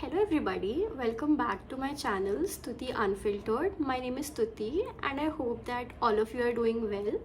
Hello everybody, welcome back to my channel Stuti Unfiltered. My name is Stuti and I hope that all of you are doing well.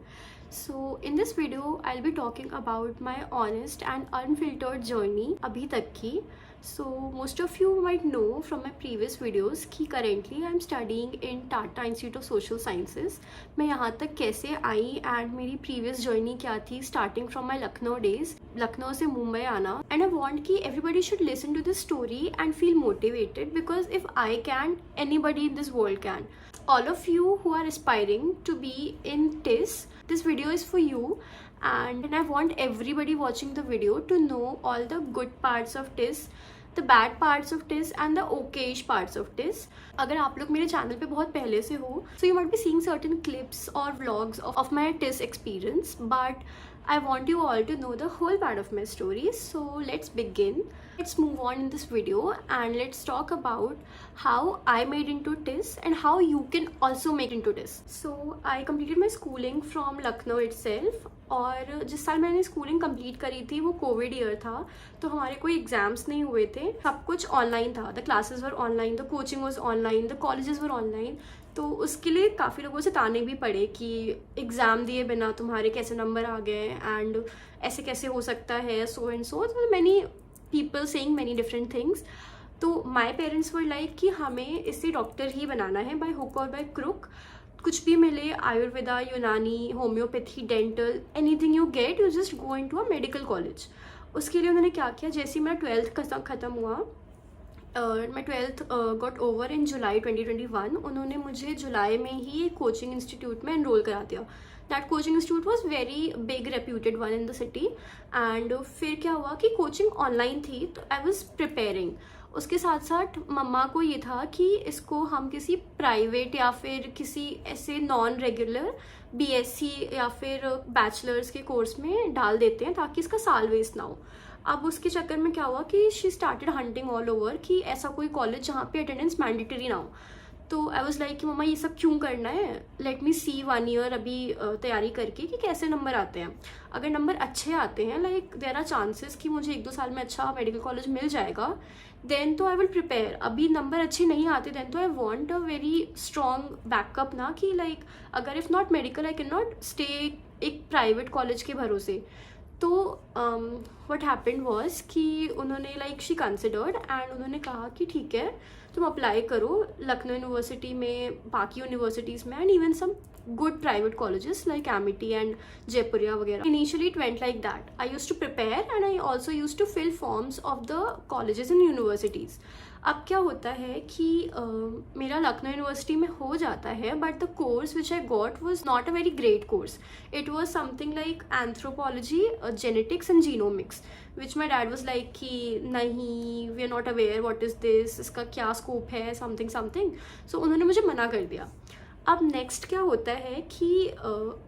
So in this video I'll be talking about my honest and unfiltered journey abhi tak ki. So most of you might know from my previous videos कि currently I'm studying in Tata Institute of Social Sciences. मैं यहाँ तक कैसे आई and मेरी previous journey क्या थी starting from my Lucknow days, Lucknow से मुंबई आना. And I want कि everybody should listen to this story and feel motivated because if I can, anybody in this world can. All of you who are aspiring to be in TIS, this video is for you. And I want everybody watching the video to know all the good parts of TIS, the bad parts of TIS and the okayish parts of TIS. अगर आप लोग मेरे channel पे बहुत पहले से हो, so you might be seeing certain clips or vlogs of my TIS experience, but I want you all to know the whole part of my story. So let's begin. Let's move on in this video and let's talk about how I made into TIS and how you can also make into TIS. So I completed my schooling from Lucknow itself. और जिस साल मैंने schooling complete करी थी वो Covid year था, तो हमारे कोई एग्ज़ाम्स नहीं हुए थे, सब कुछ ऑनलाइन था. The classes were online, the coaching was online, the colleges were online. तो उसके लिए काफ़ी लोगों से ताने भी पड़े कि एग्ज़ाम दिए बिना तुम्हारे कैसे नंबर आ गए एंड ऐसे कैसे हो सकता है, so and so. Many people saying many different things. तो माई पेरेंट्स वर लाइक कि हमें इससे डॉक्टर ही बनाना है बाय हुक और बाय क्रुक. कुछ भी मिले, आयुर्वेदा, यूनानी, homeopathy, dental, anything you get, you just go into a medical college. उसके लिए उन्होंने क्या किया, जैसे ही मेरा 12th ख़त्म हुआ, मैं 12th गॉट ओवर इन जुलाई 2021, उन्होंने मुझे जुलाई में ही एक कोचिंग इंस्टीट्यूट में एनरोल करा दिया. That coaching institute was very big reputed one in the city. And फिर क्या हुआ कि कोचिंग ऑनलाइन थी, तो आई वॉज प्रिपेयरिंग. उसके साथ साथ मम्मा को ये था कि इसको हम किसी प्राइवेट या फिर किसी ऐसे नॉन रेगुलर बीएससी या फिर बैचलर्स के कोर्स में डाल देते हैं ताकि इसका साल वेस्ट ना हो. अब उसके चक्कर में क्या हुआ कि she started hunting all over कि ऐसा कोई कॉलेज जहाँ पे अटेंडेंस मैंडेटरी ना हो. तो आई वॉज लाइक कि मम्मा ये सब क्यों करना है, लेट मी सी 1 ईयर अभी तैयारी करके कि कैसे नंबर आते हैं. अगर नंबर अच्छे आते हैं, लाइक देयर आर चांसेस कि मुझे 1-2 साल में अच्छा मेडिकल कॉलेज मिल जाएगा, देन तो आई विल प्रिपेयर. अभी नंबर अच्छे नहीं आते, देन तो I want a very strong backup ना, कि लाइक अगर if not medical I can not stay एक प्राइवेट कॉलेज के भरोसे. तो व्हाट हैपेंड वाज कि उन्होंने लाइक शी कंसिडर्ड एंड उन्होंने कहा कि ठीक है तुम अप्लाई करो लखनऊ यूनिवर्सिटी में, बाकी यूनिवर्सिटीज़ में, and even some good private colleges like Amity and Jaipuriya वगैरह. Initially it went like that. I used to prepare and I also used to fill forms of the colleges and universities. अब क्या होता है कि मेरा Lucknow university में हो जाता है, but the course which I got was not a very great course. It was something like anthropology, genetics and genomics, which my dad was like कि नहीं, we are not aware what is this, इसका क्या scope है, something something. सो उन्होंने मुझे मना कर दिया. अब नेक्स्ट क्या होता है कि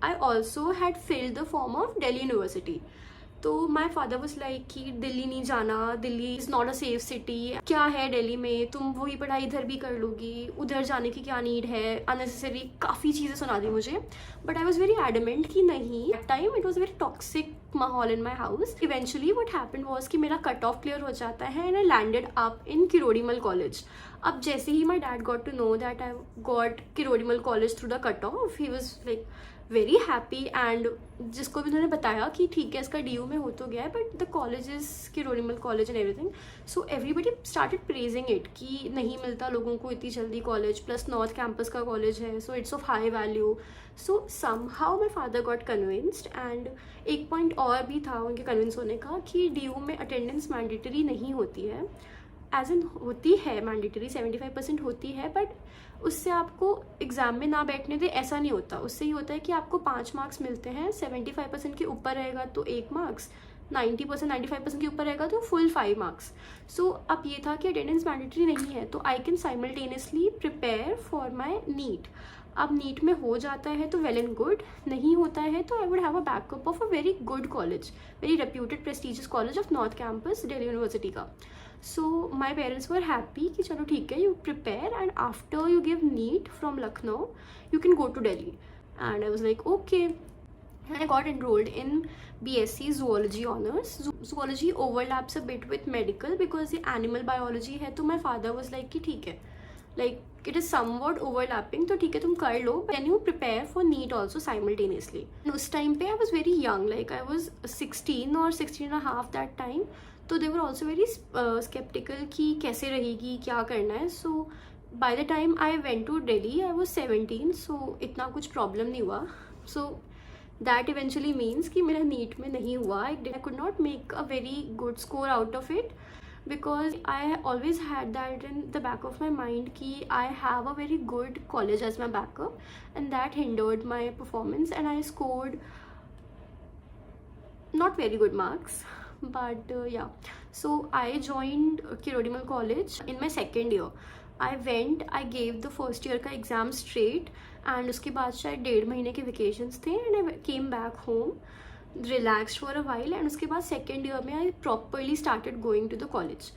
I also had filled the form of Delhi university. तो माई फादर वॉज लाइक कि दिल्ली नहीं जाना, Delhi is not a safe city, क्या है दिल्ली में, तुम वही पढ़ाई इधर भी कर लोगी, उधर जाने की क्या नीड है, अननेसेसरी काफ़ी चीज़ें सुना दी मुझे. But I was very adamant कि नहीं. Time it was very toxic माहौल in my house. Eventually what happened was कि मेरा कट ऑफ क्लियर हो जाता है and I landed up in Kirorimal college. अब जैसे ही my dad got to know that I got Kirorimal college through the cut off, he was like very happy. And जिसको भी उन्होंने बताया कि ठीक है इसका DU में हो तो गया है, but the college is Kirorimal college and everything. So everybody started praising it कि नहीं मिलता लोगों को इतनी जल्दी कॉलेज, प्लस नॉर्थ कैंपस का कॉलेज है, so it's of high value. So somehow my father got convinced. And एक पॉइंट और भी था उनके कन्विंस होने का कि DU में अटेंडेंस मैंडेटरी नहीं होती है. एज इन होती है मैंडेटरी, 75% होती है, बट उससे आपको एग्ज़ाम में ना बैठने दे ऐसा नहीं होता. उससे ये होता है कि आपको 5 मार्क्स मिलते हैं, 75% के ऊपर रहेगा तो 1 मार्क्स, 90% 95% के ऊपर रहेगा तो फुल 5 मार्क्स. सो अब ये था कि अटेंडेंस मैंडेटरी नहीं है, तो I can simultaneously prepare for my NEET. अब नीट में हो जाता है तो वेल एंड गुड, नहीं होता है तो I would have a backup of a very good college, very reputed prestigious college of north campus Delhi university का. सो माई पेरेंट्स वर हैप्पी कि चलो ठीक है, you prepare and after you give NEET from Lucknow you can go to Delhi. And I was like okay. and I got enrolled in BSc Zoology Honors. Zoology overlaps a bit with medical because ये animal biology है, तो my father was like कि ठीक है, like it is somewhat overlapping, तो ठीक है तुम कर लो, then you prepare for NEET also simultaneously. And उस time पे I was very young, like I was 16 or 16 and a half that time, तो they were also very skeptical कि कैसे रहेगी, क्या करना है. So by the time I went to Delhi I was 17, so इतना कुछ problem नहीं हुआ. So that eventually means कि मेरा NEET में नहीं हुआ. I could not make a very good score out of it because I always had that in the back of my mind कि I have a very good college as my backup, and that hindered my performance, and I scored not very good marks. But yeah, so I joined Kirodimal College in my second year. I went, I gave the first year का exam straight, and उसके बाद शायद 1.5 महीने के vacations थे, and I came back home, relaxed for a while, and उसके बाद second year में I properly started going to the college.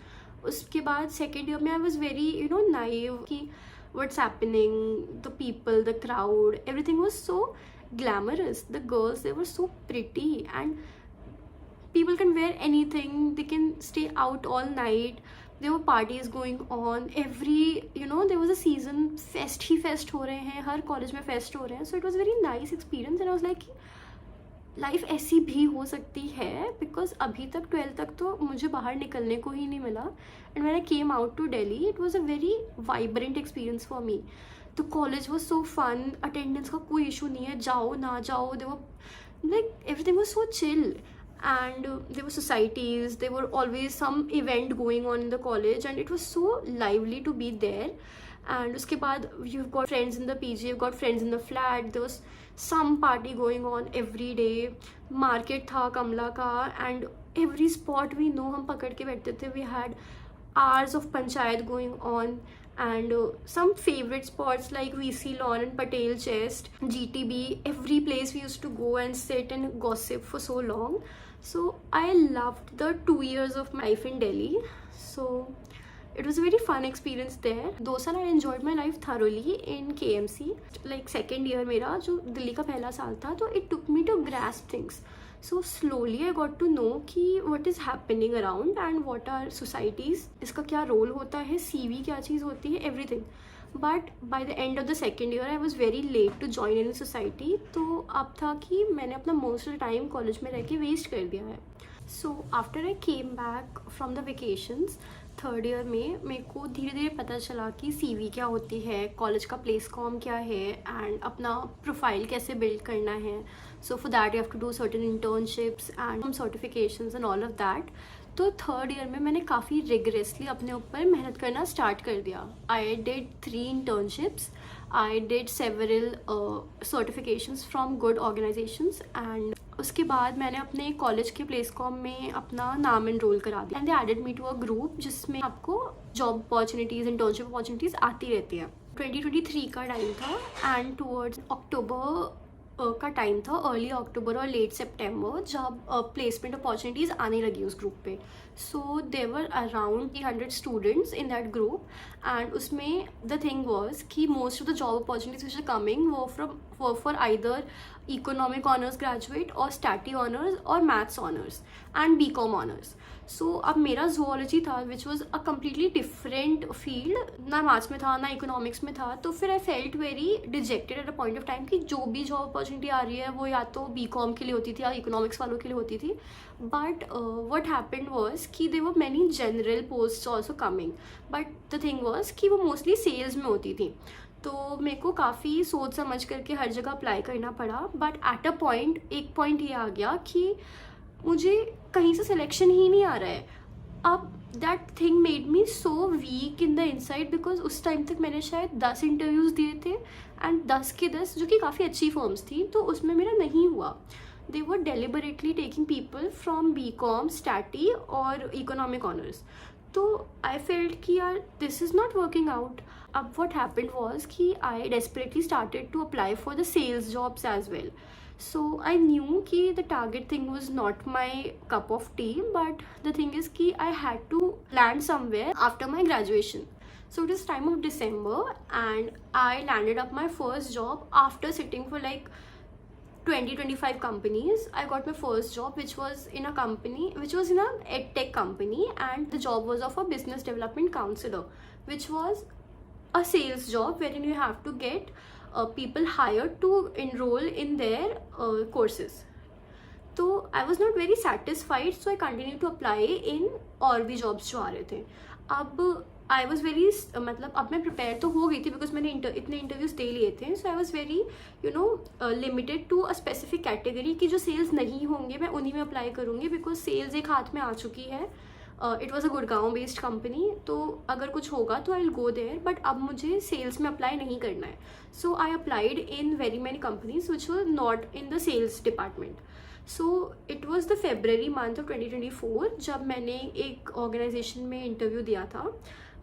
उसके बाद second year में I was very naive कि what's happening, the people, the crowd, everything was so glamorous. The girls, they were so pretty, and people can wear anything, they can stay out all night. There were parties going on every, there was a season, fest he fest हो रहे हैं, हर college में fest हो रहे हैं. So it was a very nice experience, and I was like life ऐसी भी हो सकती है, बिकॉज अभी तक 12th तक तो मुझे बाहर निकलने को ही नहीं मिला. And when I came out to Delhi it was a very vibrant experience for me. The college was so fun, attendance का कोई इशू नहीं है, जाओ ना जाओ, they were like everything was so chill. And there were societies, there were always some event going on in the college, and it was so lively to be there. And उसके बाद you've got friends in the PG, you've got friends in the flat, there was some party going on every day. Market था कमला का, and every spot we know हम पकड़ के बैठते थे. We had hours of panchayat going on, and some favorite spots like VC Lawn and Patel Chest, GTB, every place we used to go and sit and gossip for so long. So I loved the 2 years of my life in Delhi. So it was a very fun experience there. 2 साल I enjoyed my life thoroughly in KMC. Like second year मेरा जो दिल्ली का पहला साल था, तो it took me to grasp things. So slowly I got to know कि what is happening around and what are societies, इसका क्या रोल होता है, CV क्या चीज़ होती है, everything. But by the end of the second year I was very late to join any society. तो अब था कि मैंने अपना most of the time college में रह के वेस्ट कर दिया है. So after I came back from the vacations, third year में मेरे को धीरे धीरे पता चला कि CV क्या होती है, कॉलेज का प्लेस कॉम क्या है, एंड अपना प्रोफाइल कैसे बिल्ड करना है. So for that you have to do certain internships and certifications and all of that. तो थर्ड ईयर में मैंने काफ़ी रिगरेसली अपने ऊपर मेहनत करना स्टार्ट कर दिया. I did 3 internships, I did several certifications from good organisations, and उसके बाद मैंने अपने कॉलेज के प्लेस कॉम में अपना नाम एनरोल करा दिया. And they added me to a group जिसमें आपको जॉब अपॉर्चुनिटीज़, इंटर्नशिप अपॉर्चुनिटीज़ आती रहती हैं. 2023 का टाइम था, एंड टूवर्ड्स अक्टूबर का टाइम था, अर्ली अक्टूबर और लेट सितंबर, जब प्लेसमेंट अपॉर्चुनिटीज़ आने लगी उस ग्रुप पे. So there were around 300 students in that group, and उसमें द थिंग वाज कि most of the job opportunities which are coming वो for either economic honours graduate और स्टैटी ऑनर्स और maths honours and BCom honours. So अब मेरा zoology था which was a completely different field, ना maths में था ना इकोनॉमिक्स में था. तो फिर I felt very dejected at a point of time कि जो भी जॉब अपॉर्चुनिटी आ रही है वो या तो BCom के लिए होती थी या इकोनॉमिक्स वालों के लिए होती थी. बट वट हैपेंड वॉज कि there were many general post also coming, but the thing was कि वो मोस्टली सेल्स में होती थी. तो मेरे को काफ़ी सोच समझ करके हर जगह अप्लाई करना पड़ा. बट एट अ पॉइंट एक पॉइंट ये आ गया कि मुझे कहीं से सिलेक्शन ही नहीं आ रहा है. अब that thing made me so weak in the inside, because उस टाइम तक मैंने शायद 10 इंटरव्यूज़ दिए थे, एंड 10 के 10 जो कि काफ़ी अच्छी फर्म्स थी, तो उसमें मेरा नहीं हुआ. They were deliberately taking people from BCom, stats और इकोनॉमिक ऑनर्स. तो आई फेल्ट कि यार this is not working out. अब वॉट हैपेंड वॉज कि I desperately started to apply for the sales jobs as well. So I knew कि the target thing was not my cup of tea, but the thing is कि I had to land somewhere after my graduation. So it was time of December, and I landed up my first job after sitting for like 20-25 companies. I got my first job, which was in a company, which was in a edtech company, and the job was of a business development counselor, which was a sales job wherein you have to get people hired to enroll in their courses. तो I was not very satisfied, so I continue to apply in और भी jobs जो आ रहे थे. अब आई was very, मतलब अब मैं प्रिपेयर तो हो गई थी बिकॉज मैंने इतने इंटरव्यूज़ दे लिए थे. So I was very limited to a specific category की जो सेल्स नहीं होंगे मैं उन्हीं में अप्लाई करूँगी, बिकॉज सेल्स एक हाथ में आ चुकी है. It was a Gurgaon based company, तो अगर कुछ होगा तो I will go there, but अब मुझे सेल्स में अप्लाई नहीं करना है. So I applied in very many companies which were not in the sales department. So it was the February month of 2024 जब मैंने एक ऑर्गेनाइजेशन में इंटरव्यू दिया था,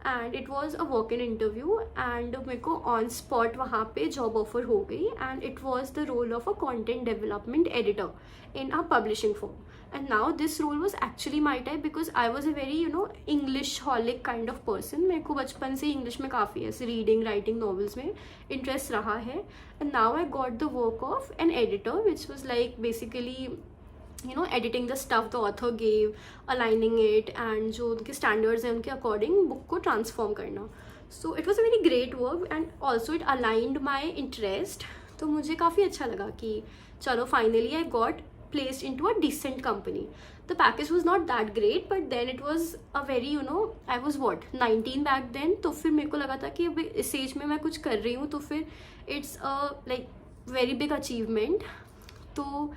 and it was a walk in interview, and मेरे को on spot वहाँ पे जॉब ऑफर हो गई. And it was the role of a content development editor in a publishing firm. And now this role was actually my type because I was a very English holic kind of person. मेरे को बचपन से English में काफ़ी ऐसे reading writing novels में interest रहा है. And now I got the work of an editor, which was like basically editing the stuff the author gave, aligning it, and जो उनके standards हैं उनके according book को transform करना. So it was a very great work and also it aligned my interest. तो मुझे काफ़ी अच्छा लगा कि चलो finally I got placed into a decent company. The package was not that great, but then it was a very I was 19 back then. तो फिर मेरे को लगा था कि अब इस एज में मैं कुछ कर रही हूँ तो फिर it's a like very big achievement. तो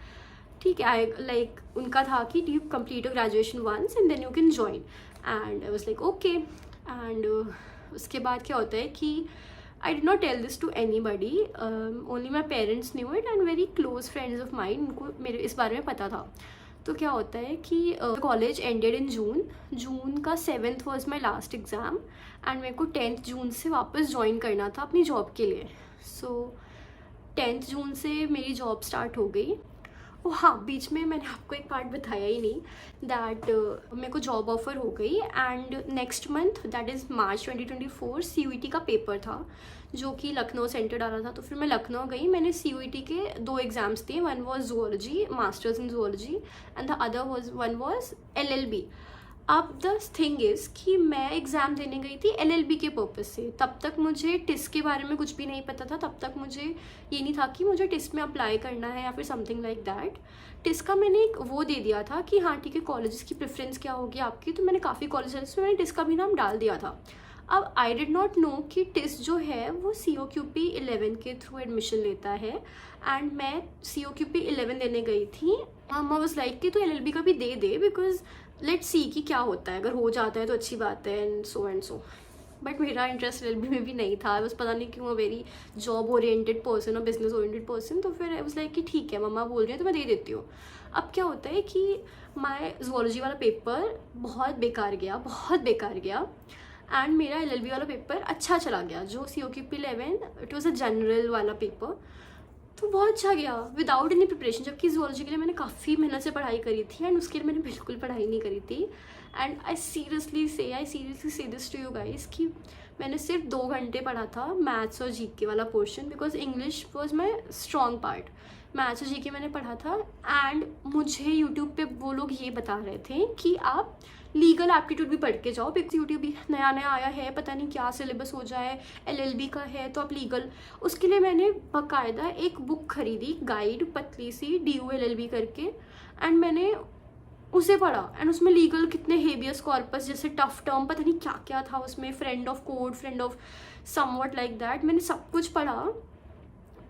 ठीक है, like उनका था कि you complete your graduation once and then you can join, and I was like okay. And उसके बाद क्या होता है कि I did not tell this to anybody, only my parents knew it and very close friends of mine, उनको मेरे इस बारे में पता था. तो क्या होता है कि कॉलेज एंडेड इन जून का 7th was my last exam, and मेरे को 10th जून से वापस ज्वाइन करना था अपनी जॉब के लिए. सो 10th जून से मेरी जॉब स्टार्ट हो गई. ओह हाँ, बीच में मैंने आपको एक पार्ट बताया ही नहीं, दैट मेरे को जॉब ऑफर हो गई, and next month that is March 2024 CUET का पेपर था जो कि लखनऊ सेंटर डाला था. तो फिर मैं लखनऊ गई, मैंने CUET के 2 एग्ज़ाम्स दिए. One was zoology, masters in zoology, and the other one was LLB. अब द थिंग इज़ कि मैं एग्ज़ाम देने गई थी LLB के पर्पज़ से. तब तक मुझे टिस्ट के बारे में कुछ भी नहीं पता था. तब तक मुझे ये नहीं था कि मुझे टिस्ट में अप्लाई करना है या फिर समथिंग लाइक दैट. टिस्ट का मैंने एक वो दे दिया था कि हाँ ठीक है, कॉलेजेस की प्रेफरेंस क्या होगी आपकी. तो मैंने काफ़ी कॉलेजेस में मैंने टिस्ट का भी नाम डाल दिया था. अब आई डिड नॉट नो कि टिस्ट जो है वो COQP 11 के थ्रू एडमिशन लेता है, एंड मैं COQP 11 देने गई थी. मम्मा वाज लाइक कि तो LLB का भी दे दे, बिकॉज लेट्स सी कि क्या होता है, अगर हो जाता है तो अच्छी बात है, एंड सो. बट मेरा इंटरेस्ट LLB में भी नहीं था. बस पता नहीं क्यों वेरी जॉब ओरिएंटेड पर्सन और बिजनेस ओरिएंटेड पर्सन. तो फिर आई वाज लाइक कि ठीक है, मम्मा बोल रही है तो मैं दे देती हूँ. अब क्या होता है कि माय ज़ूलॉजी वाला पेपर बहुत बेकार गया, एंड मेरा LLB वाला पेपर अच्छा चला गया. जो COQP 11 it was a general वाला पेपर, तो बहुत अच्छा गया विदाउट एनी प्रिपरेशन. जबकि ज़ूलॉजी के लिए मैंने काफ़ी मेहनत से पढ़ाई करी थी, एंड उसके लिए मैंने बिल्कुल पढ़ाई नहीं करी थी. एंड आई सीरियसली से दिस टू यू गाइस कि मैंने सिर्फ 2 घंटे पढ़ा था मैथ्स और GK वाला portion, because English was my strong part. Maths और GK मैंने पढ़ा था, एंड मुझे यूट्यूब पे वो लोग ये बता रहे थे कि आप लीगल एप्टीट्यूड भी पढ़ के जाओ, बिकॉज यूट्यूब भी नया आया है, पता नहीं क्या सिलेबस हो जाए, LLB का है तो आप लीगल. उसके लिए मैंने बाकायदा एक बुक खरीदी, गाइड पतली सी DU LLB करके, एंड मैंने उसे पढ़ा. एंड उसमें लीगल कितने हेबियस कॉर्पस जैसे टफ टर्म पता नहीं क्या क्या था उसमें, friend of code, friend of somewhat like that, मैंने सब कुछ पढ़ा.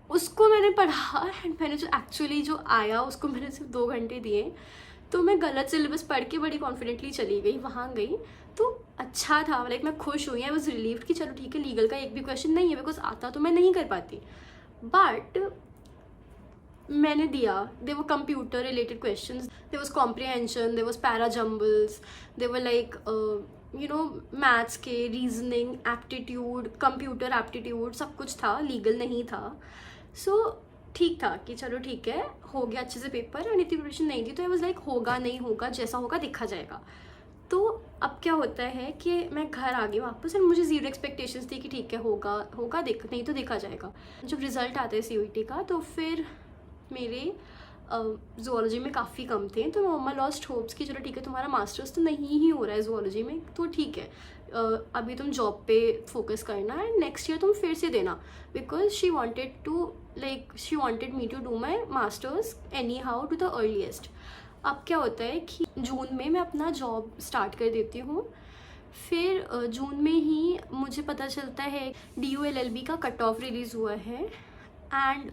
उसको मैंने पढ़ा, एंड मैंने जो एक्चुअली जो आया उसको मैंने सिर्फ 2 घंटे दिए. तो मैं गलत सिलेबस पढ़ के बड़ी कॉन्फिडेंटली चली गई, वहाँ गई तो अच्छा था. लाइक मैं खुश हुई, आई वॉज रिलीव्ड कि चलो ठीक है, लीगल का एक भी क्वेश्चन नहीं है, बिकॉज आता तो मैं नहीं कर पाती. बट मैंने दिया, they were computer related questions, they was comprehension, they was para jumbles, they were like maths के, रीजनिंग, एप्टीट्यूड, कंप्यूटर एप्टीट्यूड, सब कुछ था, लीगल नहीं था. सो ठीक था कि चलो ठीक है, हो गया अच्छे से पेपर, एंड इतनी प्रिपरेशन नहीं थी. तो आई वाज लाइक होगा नहीं होगा, जैसा होगा देखा जाएगा. तो अब क्या होता है कि मैं घर आ गई वापस, एंड मुझे ज़ीरो एक्सपेक्टेशंस थी कि ठीक है होगा नहीं तो देखा जाएगा. जब रिज़ल्ट आता है CUET का तो फिर मेरे ज़ूलॉजी में काफ़ी कम थे, तो मम्मा लॉस्ट होप्स कि चलो ठीक है तुम्हारा मास्टर्स तो नहीं ही हो रहा है ज़ूलॉजी में, तो ठीक है अभी तुम जॉब पे फोकस करना है, नेक्स्ट ईयर तुम फिर से देना, because she wanted me to do my masters anyhow to the earliest. अब क्या होता है कि जून में मैं अपना जॉब स्टार्ट कर देती हूँ। फिर जून में ही मुझे पता चलता है DU LLB का कट ऑफ रिलीज़ हुआ है, एंड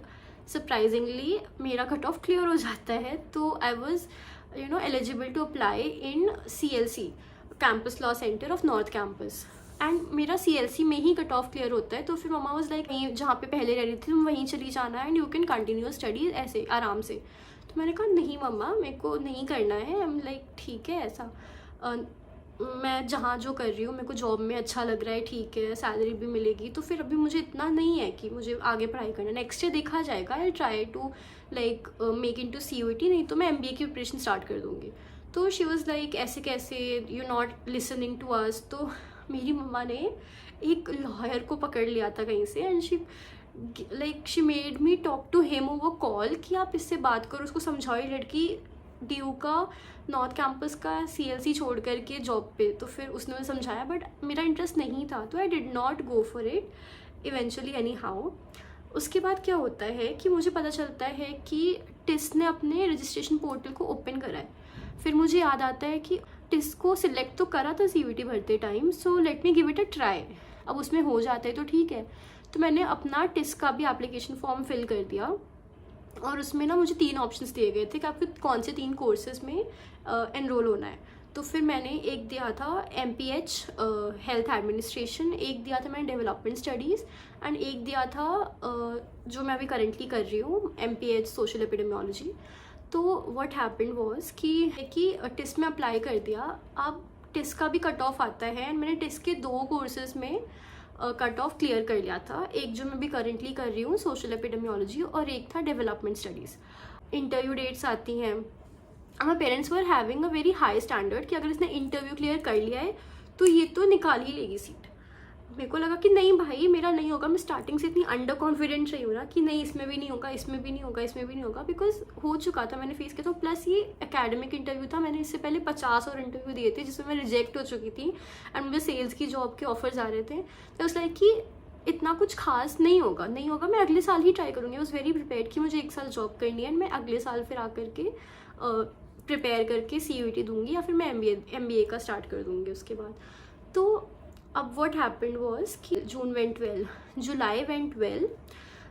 सरप्राइजिंगली मेरा कट ऑफ क्लियर हो जाता है। तो I was eligible to apply in CLC, campus law centre of north campus, and मेरा CLC में ही कट ऑफ क्लियर होता है। तो फिर मम्मा वाज लाइक नहीं, जहाँ पे पहले रह रही थी तुम वहीं चली जाना and you can continue studies ऐसे आराम से। तो मैंने कहा नहीं मम्मा, मेरे को नहीं करना है। आई एम लाइक ठीक है, ऐसा मैं जहाँ जो कर रही हूँ मेरे को जॉब में अच्छा लग रहा है, ठीक है सैलरी भी मिलेगी, तो फिर अभी मुझे इतना नहीं है कि मुझे आगे पढ़ाई करना, नेक्स्ट ईयर देखा जाएगा। I try to like make into CUET, नहीं तो मैं MBA की प्रिपरेशन स्टार्ट कर दूँगी। तो शी वॉज़ लाइक ऐसे कैसे, you not listening to us. तो मेरी मम्मा ने एक लॉयर को पकड़ लिया था कहीं से, and she made me talk to him over call कि आप इससे बात करो, उसको समझाओ ये लड़की DU का नॉर्थ कैंपस का CLC छोड़ करके जॉब पे। तो फिर उसने मुझे समझाया, बट मेरा इंटरेस्ट नहीं था, तो I did not go for it eventually any how. उसके बाद क्या होता है कि मुझे पता चलता है कि टिस ने अपने रजिस्ट्रेशन पोर्टल को ओपन करा है। फिर मुझे याद आता है कि टिस को सिलेक्ट तो करा था CUET भरते time, so let me give it a try. अब उसमें हो जाता है तो ठीक है। तो मैंने अपना टिस का भी एप्लीकेशन फॉर्म फिल कर दिया, और उसमें ना मुझे 3 ऑप्शंस दिए गए थे कि आपको कौन से 3 कोर्सेज में एनरोल होना है। तो फिर मैंने एक दिया था MPH हेल्थ एडमिनिस्ट्रेशन, एक दिया था मैंने डेवलपमेंट स्टडीज़, एंड एक दिया था जो मैं अभी करेंटली कर रही हूँ MPH सोशल एपिडेमियोलॉजी। तो व्हाट हैपेंड वाज कि टिस में अप्लाई कर दिया। अब टिस का भी कट ऑफ आता है, एंड मैंने टिस के 2 कोर्सेज में कट ऑफ क्लियर कर लिया था, एक जो मैं भी करेंटली कर रही हूँ सोशल एपिडेमियोलॉजी, और एक था डेवलपमेंट स्टडीज़। इंटरव्यू डेट्स आती हैं, माई parents were having a very high standard कि अगर इसने इंटरव्यू क्लियर कर लिया है तो ये तो निकाल ही लेगी सीट। मेरे को लगा कि नहीं भाई मेरा नहीं होगा, मैं स्टार्टिंग से इतनी अंडर कॉन्फिडेंट रही हूँ ना कि नहीं इसमें भी नहीं होगा, इसमें भी नहीं होगा, इसमें भी नहीं होगा, बिकॉज हो चुका था, मैंने फेस किया। तो प्लस ये एकेडमिक इंटरव्यू था, मैंने इससे पहले 50 और इंटरव्यू दिए थे जिसमें मैं रिजेक्ट हो चुकी थी, एंड मुझे सेल्स की जॉब के ऑफर्स आ रहे थे। तो उस लाइक कि इतना कुछ खास नहीं होगा, मैं अगले साल ही ट्राई करूँगी। आई वॉज वेरी प्रिपेयर्ड कि मुझे 1 साल जॉब करनी है, एंड मैं अगले साल फिर आकर के प्रिपेयर करके CUET दूंगी, या फिर मैं MBA का स्टार्ट कर दूंगी उसके बाद। तो अब व्हाट हैपेंड वाज कि जून वेंट वेल, जुलाई वेंट वेल।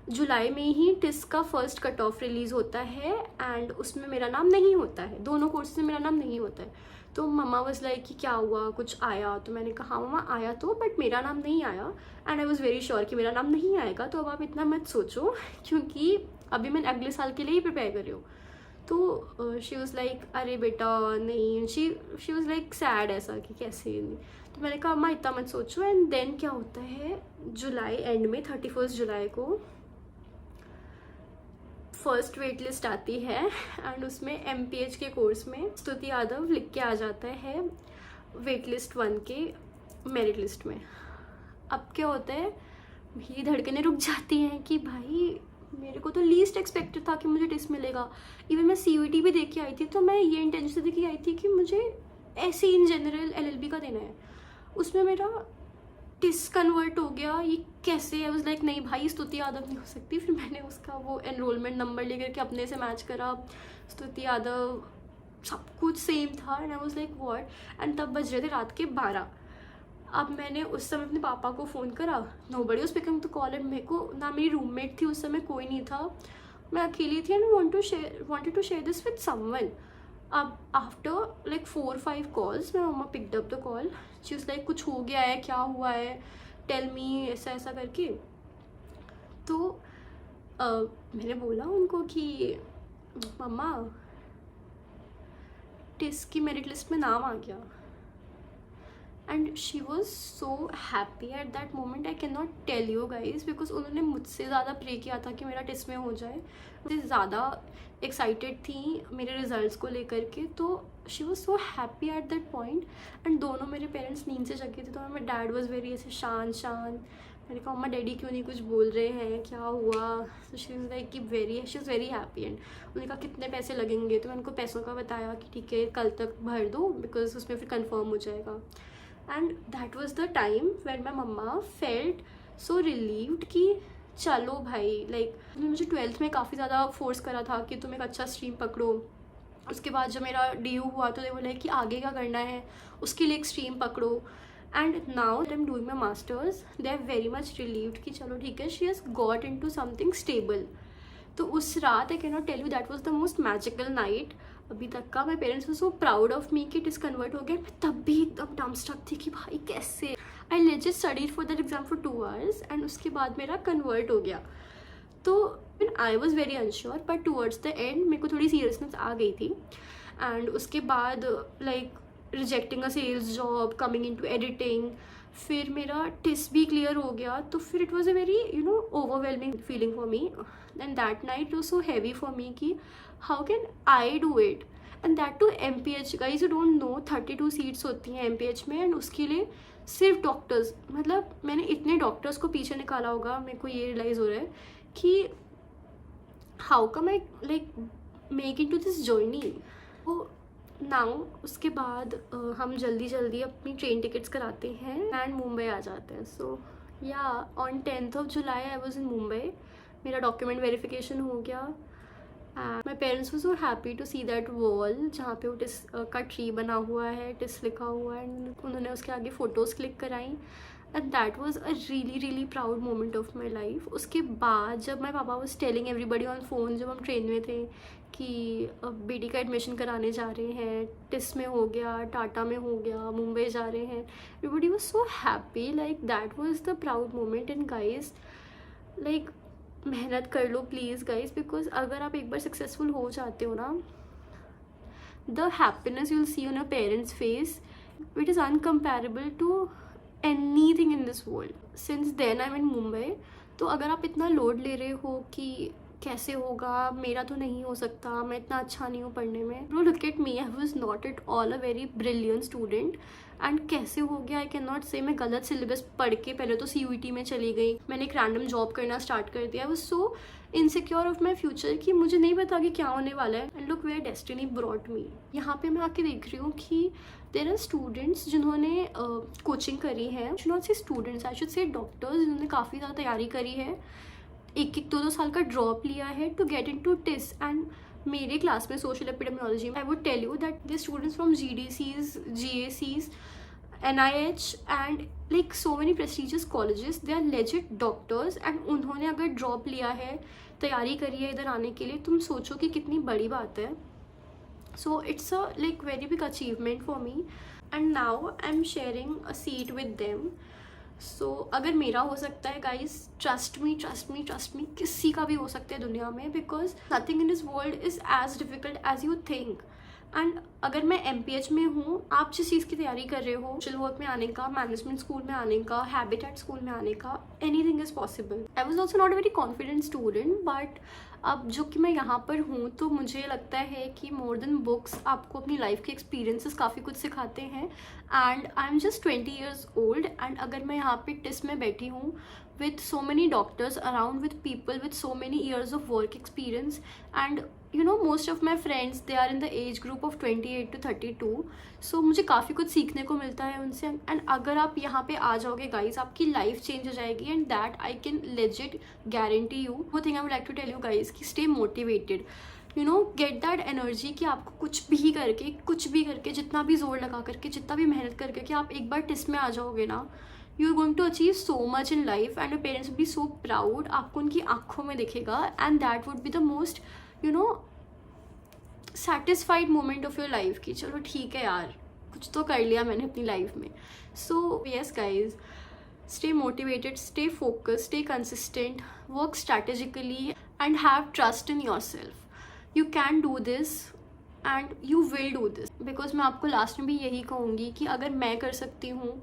जुलाई में ही टिस का फर्स्ट कट ऑफ रिलीज़ होता है, एंड उसमें मेरा नाम नहीं होता है, दोनों कोर्सेज में मेरा नाम नहीं होता है। तो मम्मा वाज लाइक कि क्या हुआ, कुछ आया? तो मैंने कहा हाँ मम्मा आया तो, बट मेरा नाम नहीं आया, and I was very sure कि मेरा नाम नहीं आएगा। तो अब आप इतना मत सोचो, क्योंकि अभी मैं अगले साल के लिए ही प्रिपेयर कर रही हूँ। तो शी वॉज़ लाइक अरे बेटा नहीं, शी वॉज़ लाइक सैड ऐसा कि कैसे नहीं। तो मैंने कहा अम्मा इतना मत सोचो। एंड देन क्या होता है, जुलाई एंड में 31 जुलाई को फर्स्ट वेट लिस्ट आती है, एंड उसमें MPH के कोर्स में स्तुति यादव लिख के आ जाता है वेट लिस्ट 1 के मेरिट लिस्ट में। अब क्या होता है, मेरी धड़कनें रुक जाती हैं कि भाई मेरे को तो लीस्ट एक्सपेक्टेड था कि मुझे टिस मिलेगा। इवन मैं CUET भी देख के आई थी, तो मैं ये इंटेंशन से देख के आई थी कि मुझे ऐसे इन जनरल LLB का देना है, उसमें मेरा टिस कन्वर्ट हो गया, ये कैसे? आई वाज लाइक नहीं भाई स्तुति यादव नहीं हो सकती। फिर मैंने उसका वो एनरोलमेंट नंबर लेकर के अपने से मैच करा, स्तुति यादव सब कुछ सेम था, and I was like what. And तब बज रहे थे रात के 12। अब मैंने उस समय अपने पापा को फ़ोन करा, nobody was picking the call, and मेरे को ना मेरी रूममेट थी उस समय, कोई नहीं था, मैं अकेली थी, and wanted to share this with someone. अब आफ्टर लाइक 4-5 कॉल्स मैं मम्मा picked up the call, she was like कुछ हो गया है, क्या हुआ है, टेल मी, ऐसा ऐसा करके। तो मैंने बोला उनको कि मम्मा टिस की मेरिट लिस्ट में नाम आ गया, and she was so happy at that moment. I can not tell you guys, because उन्होंने मुझसे ज़्यादा प्रे किया था कि मेरा टिस में हो जाए, मुझे ज़्यादा एक्साइटेड थी मेरे रिजल्ट्स को लेकर के। तो she was so happy at that point, and दोनों मेरे पेरेंट्स नींद से जगे थे, तो मेरे डैड वॉज वेरी ऐसे शांत। मैंने कहा मम्मा डैडी क्यों नहीं कुछ बोल रहे हैं, क्या हुआ? तो शी इज़ लाइक कि she is very happy. And उन्होंने कहा कितने पैसे लगेंगे, तो मैंने उनको पैसों का बताया कि ठीक है कल तक भर दो, बिकॉज उसमें फिर कंफर्म हो जाएगा। And that was the time when my mamma felt so relieved कि चलो भाई, लाइक मुझे 12th में काफ़ी ज़्यादा फोर्स करा था कि तुम एक अच्छा स्ट्रीम पकड़ो। उसके बाद जब मेरा DU हुआ तो दे बोला कि आगे क्या करना है, उसके लिए एक स्ट्रीम पकड़ो। And now I am doing my masters, they are very much relieved कि चलो ठीक है, she has got into something stable. तो उस रात I can not tell you, that was the most magical night अभी तक का। My parents were so proud of me कि इट इज़ कन्वर्ट हो गया। मैं तब भी एकदम डम्बस्ट्रक थी कि भाई कैसे। I legit studied for that exam for 2 hours and उसके बाद मेरा कन्वर्ट हो गया। तो I was very unsure, but towards the end मेरे को थोड़ी सीरियसनेस आ गई थी। एंड उसके बाद like rejecting a sales job, coming into editing, फिर मेरा टेस्ट भी क्लियर हो गया। तो फिर it was a very overwhelming feeling for me. And that night was so heavy for me कि how can I do it, and that too MPH। Guys you don't know 32 seats होती हैं MPH में, and उसके लिए सिर्फ doctors, मतलब मैंने इतने डॉक्टर्स को पीछे निकाला होगा, मेरे को ये रियलाइज़ हो रहा है कि how come I like make into this journey. तो नाउ उसके बाद हम जल्दी जल्दी अपनी ट्रेन टिकट्स कराते हैं एंड मुंबई आ जाते हैं। सो या on 10th July I was in Mumbai. मेरा डॉक्यूमेंट वेरिफिकेशन हो गया। My parents were so happy to see that wall जहाँ पे वो टिस का ट्री बना हुआ है, टिस लिखा हुआ है, एंड उन्होंने उसके आगे फ़ोटोज़ क्लिक कराई। And that was a really proud moment of my life. उसके बाद जब माई पापा was telling everybody on phone, जब हम ट्रेन में थे, कि बेटी का एडमिशन कराने जा रहे हैं, टिस में हो गया, टाटा में हो गया, मुंबई जा रहे हैं, everybody was so happy. Like that was the proud moment. And guys like मेहनत कर लो प्लीज़ गाइज, बिकॉज अगर आप एक बार सक्सेसफुल हो जाते हो ना, the happiness you will see on your parents face, it is uncomparable to anything in this world. Since then I'm in Mumbai. तो अगर आप इतना लोड ले रहे हो कि कैसे होगा, मेरा तो नहीं हो सकता, मैं इतना अच्छा नहीं हूँ पढ़ने में, no look at me, I was not at all a very brilliant student. And कैसे हो गया आई कैन नॉट से। मैं गलत सिलेबस पढ़ के पहले तो CUET में चली गई, मैंने एक रैंडम जॉब करना स्टार्ट कर दिया। I was so insecure of my future कि मुझे नहीं पता कि क्या होने वाला है। And look where destiny brought me. यहाँ पे मैं आके देख रही हूँ कि देयर आर स्टूडेंट्स जिन्होंने कोचिंग करी है, should not say students, I should say doctors जिन्होंने काफ़ी ज़्यादा तैयारी करी है, 1-2 साल का ड्रॉप लिया है to get into TISS. And मेरे क्लास में सोशल एपिडेमियोलॉजी में I would tell you that the students from GDCs, GACs, NIH and like so many prestigious colleges, they are legit doctors. And उन्होंने अगर drop लिया है, तैयारी करी है इधर आने के लिए, तुम सोचो कि कितनी बड़ी बात है। So it's a like very big achievement for me, and now I'm sharing a seat with them. So अगर मेरा हो सकता है guys, trust me, किसी का भी हो सकता है दुनिया में, because nothing in this world is as difficult as you think. And अगर मैं MPH में हूँ, आप जिस चीज़ की तैयारी कर रहे हो, सोशल वर्क में आने का, मैनेजमेंट स्कूल में आने का, हैबिटेट स्कूल में आने का, anything is possible. I was also not a very confident student, but अब जो कि मैं यहाँ पर हूँ तो मुझे लगता है कि मोर देन बुक्स आपको अपनी लाइफ के एक्सपीरियंसेस काफ़ी कुछ सिखाते हैं। And I am just 20 years old, and अगर मैं यहाँ पे टिस में बैठी हूँ with so many doctors around, with people with so many years of work experience, and you know most of my friends they are in the age group of 28 to 32, so मुझे काफ़ी कुछ सीखने को मिलता है उनसे। एंड अगर आप यहाँ पे आ जाओगे गाइज, आपकी लाइफ चेंज हो जाएगी, and that I can legit guarantee you. वो thing I would like to tell you guys कि stay motivated, you know, get that energy कि आपको कुछ भी करके जितना भी जोर लगा करके, जितना भी मेहनत करके, कि आप एक बार टेस्ट में आ जाओगे ना, you are going to achieve so much in life, and your parents will be so proud. आपको उनकी आंखों में दिखेगा, and that would be the most you know satisfied moment of your life कि चलो ठीक है यार, कुछ तो कर लिया मैंने अपनी लाइफ में। So yes guys, stay motivated, stay focused, stay consistent, work strategically, and have trust in yourself. You can do this and you will do this, because मैं आपको लास्ट में भी यही कहूँगी कि अगर मैं कर सकती हूँ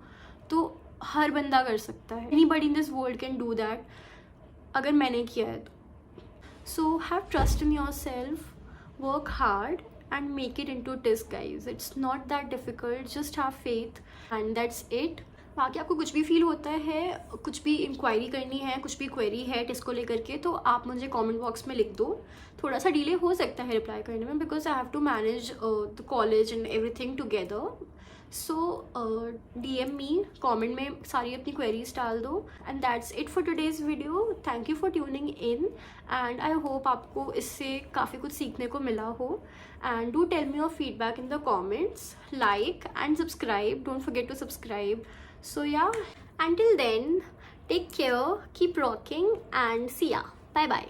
तो हर बंदा कर सकता है। Anybody in this world can do that, अगर मैंने किया है तो। So have trust in yourself, work hard and make it into this guys. It's not that difficult, just have faith, and that's it. बाकी आपको कुछ भी फील होता है, कुछ भी इंक्वायरी करनी है, कुछ भी क्वेरी है टेस्ट को लेकर के, तो आप मुझे कमेंट बॉक्स में लिख दो. थोड़ा सा डिले हो सकता है रिप्लाई करने में because I have to manage the college and everything together. So DM me, comment में सारी अपनी क्वेरीज डाल दो. And that's it for today's video. Thank you for tuning in and I hope आपको इससे काफ़ी कुछ सीखने को मिला हो. And do tell me your feedback in the comments, like and subscribe. Don't forget to subscribe. So yeah, until then, take care, keep rocking, and see ya. Bye bye.